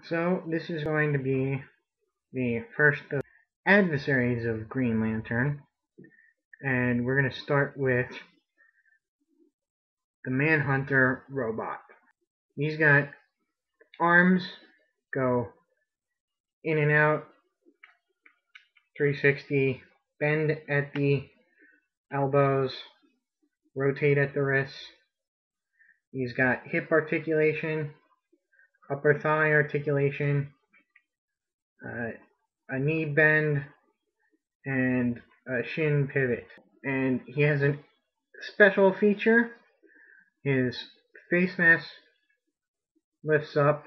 So this is going to be the first of adversaries of Green Lantern, and we're going to start with the Manhunter robot. He's got arms, go in and out, 360, bend at the elbows, rotate at the wrists. He's got hip articulation, upper thigh articulation, a knee bend, and a shin pivot. And he has a special feature. His face mask lifts up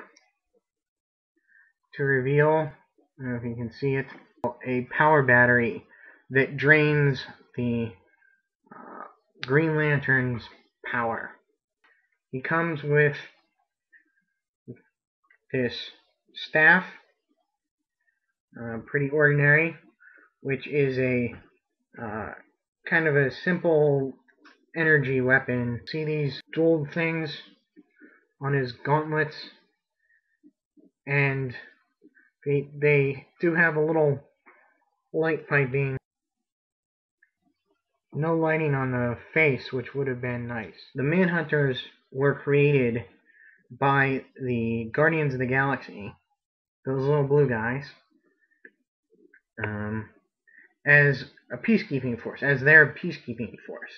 to reveal, I don't know if you can see it, a power battery that drains the Green Lantern's power. He comes with this staff, pretty ordinary, which is a kind of a simple energy weapon. See these jeweled things on his gauntlets? And they do have a little light piping. No lighting on the face, which would have been nice. The Manhunters were created by the Guardians of the Galaxy, those little blue guys, as a peacekeeping force, as their peacekeeping force.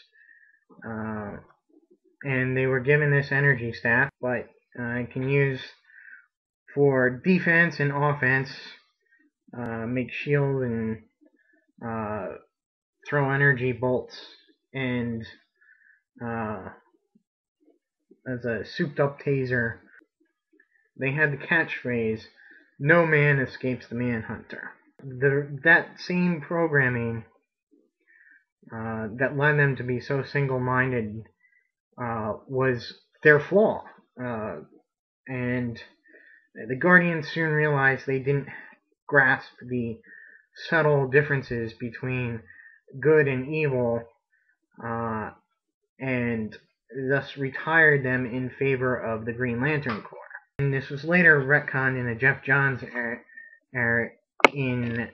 And they were given this energy staff, but it can use for defense and offense, make shield and throw energy bolts, and as a souped up taser. They had the catchphrase, "No man escapes the Manhunter." That same programming that led them to be so single-minded was their flaw. And the Guardians soon realized they didn't grasp the subtle differences between good and evil, and thus retired them in favor of the Green Lantern Corps. And this was later retconned in the Jeff Johns era in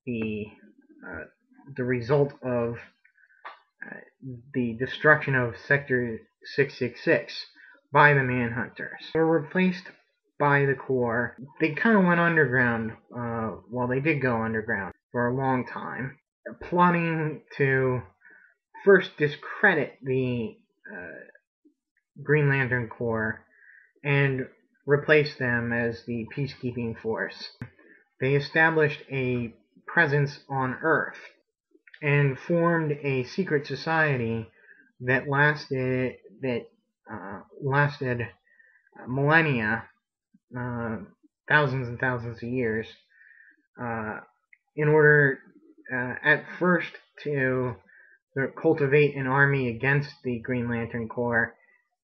the result of the destruction of Sector 666 by the Manhunters. They were replaced by the Corps. They kind of went underground, well, they did go underground for a long time, plotting to first discredit the Green Lantern Corps and replace them as the peacekeeping force. They established a presence on Earth and formed a secret society that lasted millennia, thousands and thousands of years, in order at first to cultivate an army against the Green Lantern Corps,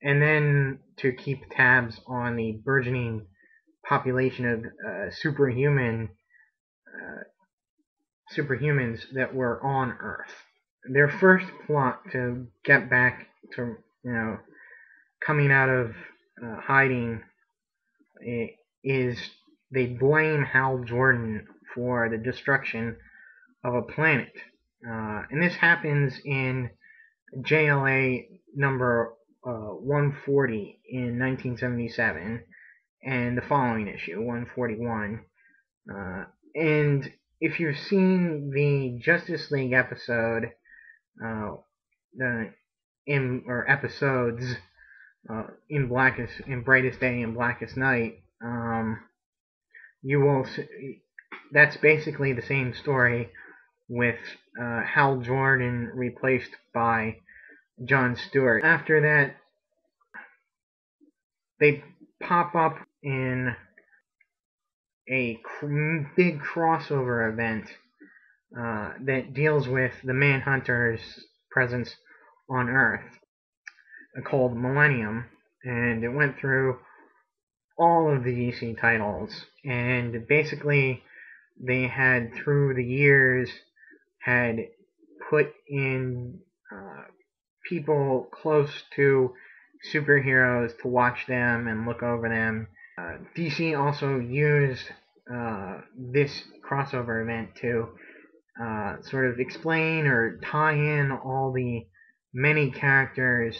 and then to keep tabs on the burgeoning population of superhumans that were on Earth. Their first plot to get back to, coming out of hiding is they blame Hal Jordan for the destruction of a planet. And this happens in JLA number 140 in 1977, and the following issue, 141. And if you've seen the Justice League episode, episodes in Brightest Day and Blackest Night, you will see, that's basically the same story, with Hal Jordan replaced by John Stewart. After that, they pop up in a big crossover event that deals with the Manhunters' presence on Earth, called Millennium, and it went through all of the DC titles, and basically they had, through the years, had put in people close to superheroes to watch them and look over them DC also used this crossover event to sort of explain or tie in all the many characters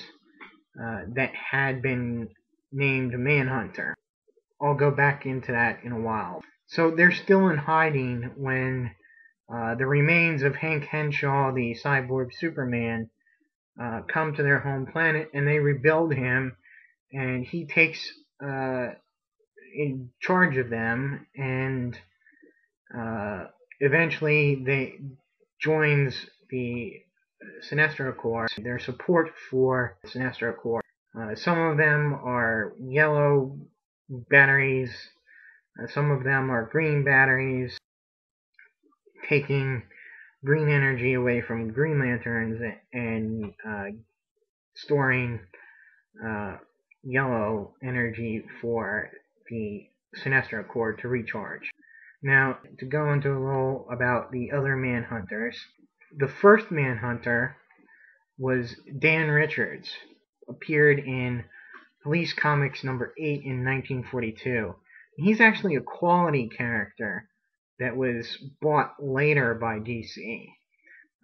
that had been named Manhunter. I'll go back into that in a while. So they're still in hiding when the remains of Hank Henshaw, the cyborg Superman, come to their home planet, and they rebuild him, and he takes in charge of them, and eventually they joins the Sinestro Corps, their support for Sinestro Corps. Some of them are yellow batteries, some of them are green batteries, taking green energy away from Green Lanterns and storing yellow energy for the Sinestro Corps to recharge. Now, to go into a little about the other Manhunters, the first Manhunter was Dan Richards, appeared in Police Comics number 8 in 1942. He's actually a quality character that was bought later by DC.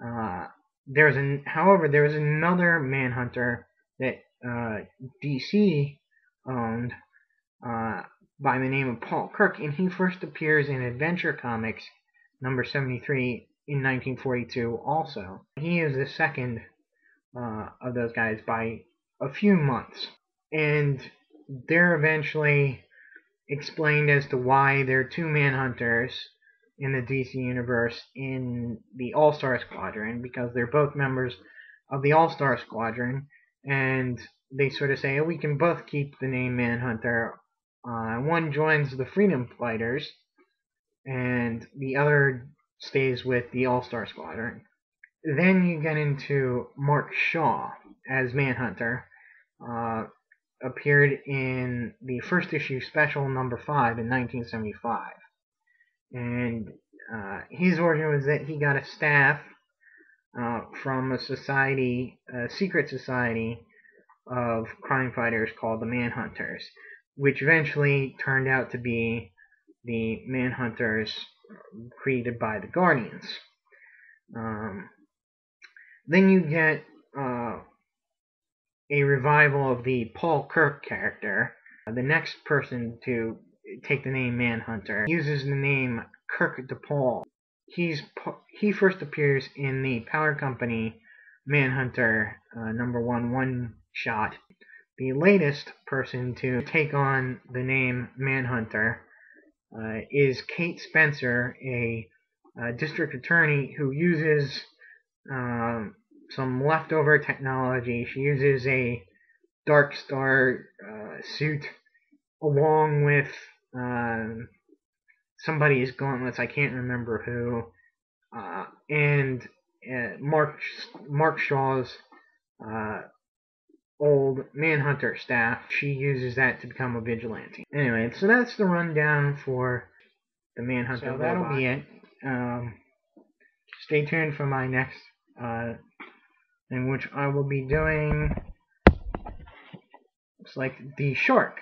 However, there was another Manhunter that DC owned by the name of Paul Kirk, and he first appears in Adventure Comics number 73 in 1942 also. He is the second of those guys by a few months, and they're eventually explained as to why there are two Manhunters in the DC universe in the All-Star Squadron, because they're both members of the All-Star Squadron, and they sort of say, oh, we can both keep the name Manhunter. One joins the Freedom Fighters, and the other stays with the All-Star Squadron. Then you get into Mark Shaw as Manhunter, appeared in the first issue special number 5 in 1975. And his origin was that he got a staff from a secret society of crime fighters called the Manhunters, which eventually turned out to be the Manhunters created by the Guardians. Then you get a revival of the Paul Kirk character. The next person to take the name Manhunter uses the name Kirk DePaul. He first appears in the Power Company Manhunter number 1 shot. The latest person to take on the name Manhunter is Kate Spencer, a district attorney who uses some leftover technology. She uses a Dark Star suit along with somebody's gauntlets, I can't remember who, and Mark Shaw's old Manhunter staff. She uses that to become a vigilante. Anyway, so that's the rundown for the Manhunter. So that'll be it. Stay tuned for my next in which I will be doing, looks like the Shark.